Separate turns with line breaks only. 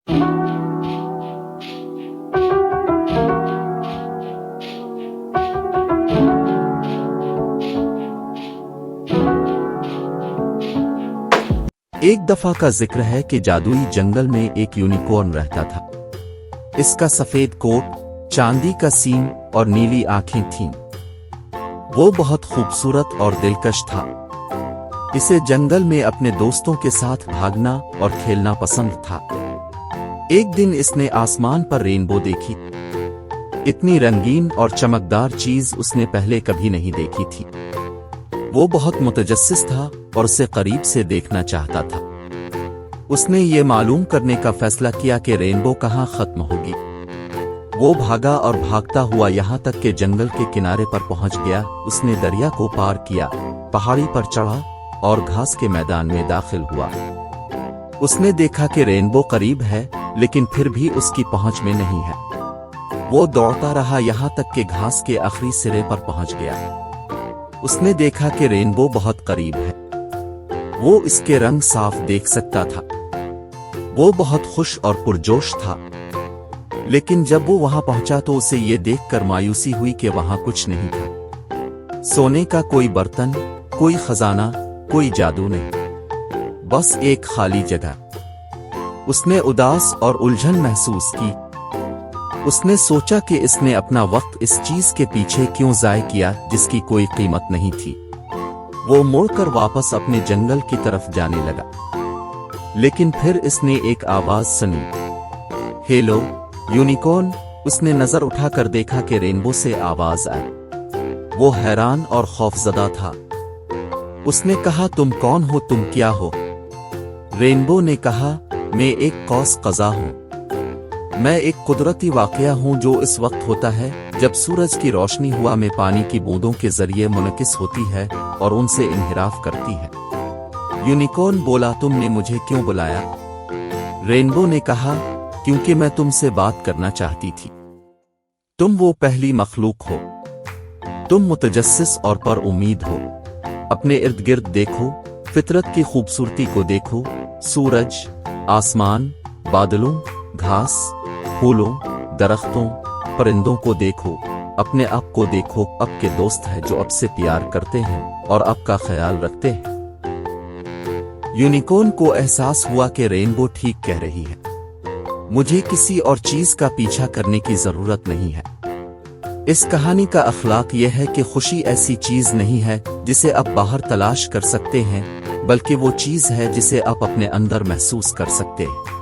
ایک دفعہ کا ذکر ہے کہ جادوئی جنگل میں ایک یونیکورن رہتا تھا۔ اس کا سفید کوٹ، چاندی کا سینگ اور نیلی آنکھیں تھیں۔ وہ بہت خوبصورت اور دلکش تھا۔ اسے جنگل میں اپنے دوستوں کے ساتھ بھاگنا اور کھیلنا پسند تھا۔ ایک دن اس نے آسمان پر رینبو دیکھی۔ اتنی رنگین اور چمکدار چیز اس نے پہلے کبھی نہیں دیکھی تھی۔ وہ بہت متجسس تھا اور اسے قریب سے دیکھنا چاہتا تھا۔ اس نے یہ معلوم کرنے کا فیصلہ کیا کہ رینبو کہاں ختم ہوگی۔ وہ بھاگا اور بھاگتا ہوا یہاں تک کہ جنگل کے کنارے پر پہنچ گیا۔ اس نے دریا کو پار کیا، پہاڑی پر چڑھا اور گھاس کے میدان میں داخل ہوا۔ اس نے دیکھا کہ رینبو قریب ہے، لیکن پھر بھی اس کی پہنچ میں نہیں ہے۔ وہ دوڑتا رہا یہاں تک کہ گھاس کے آخری سرے پر پہنچ گیا۔ اس نے دیکھا کہ رینبو بہت قریب ہے۔ وہ اس کے رنگ صاف دیکھ سکتا تھا۔ وہ بہت خوش اور پرجوش تھا۔ لیکن جب وہ وہاں پہنچا تو اسے یہ دیکھ کر مایوسی ہوئی کہ وہاں کچھ نہیں تھا۔ سونے کا کوئی برتن، کوئی خزانہ، کوئی جادو نہیں، بس ایک خالی جگہ۔ اس نے اداس اور الجھن محسوس کی۔ اس نے سوچا کہ اس نے اپنا وقت اس چیز کے پیچھے کیوں ضائع کیا جس کی کوئی قیمت نہیں تھی۔ وہ مڑ کر واپس اپنے جنگل کی طرف جانے لگا۔ لیکن پھر اس نے ایک آواز سنی، ہیلو یونیکورن۔ اس نے نظر اٹھا کر دیکھا کہ رینبو سے آواز آئی۔ وہ حیران اور خوفزدہ تھا۔ اس نے کہا، تم کون ہو؟ تم کیا ہو؟ رینبو نے کہا، میں ایک قوس قزح ہوں۔ میں ایک قدرتی واقعہ ہوں جو اس وقت ہوتا ہے جب سورج کی روشنی ہوا میں پانی کی بوندوں کے ذریعے منعکس ہوتی ہے اور ان سے انحراف کرتی ہے۔ یونیکورن بولا، تم نے مجھے کیوں بلایا؟ رینبو نے کہا، کیونکہ میں تم سے بات کرنا چاہتی تھی۔ تم وہ پہلی مخلوق ہو۔ تم متجسس اور پر امید ہو۔ اپنے ارد گرد دیکھو، فطرت کی خوبصورتی کو دیکھو، سورج، آسمان، بادلوں، گھاس، پھولوں، درختوں، پرندوں کو دیکھو۔ اپنے آپ کو دیکھو، اب کے دوست ہیں جو اب سے پیار کرتے ہیں اور اب کا خیال رکھتے ہیں۔ یونیکورن کو احساس ہوا کہ رینبو ٹھیک کہہ رہی ہے۔ مجھے کسی اور چیز کا پیچھا کرنے کی ضرورت نہیں ہے۔ اس کہانی کا اخلاق یہ ہے کہ خوشی ایسی چیز نہیں ہے جسے آپ باہر تلاش کر سکتے ہیں، بلکہ وہ چیز ہے جسے آپ اپنے اندر محسوس کر سکتے ہیں۔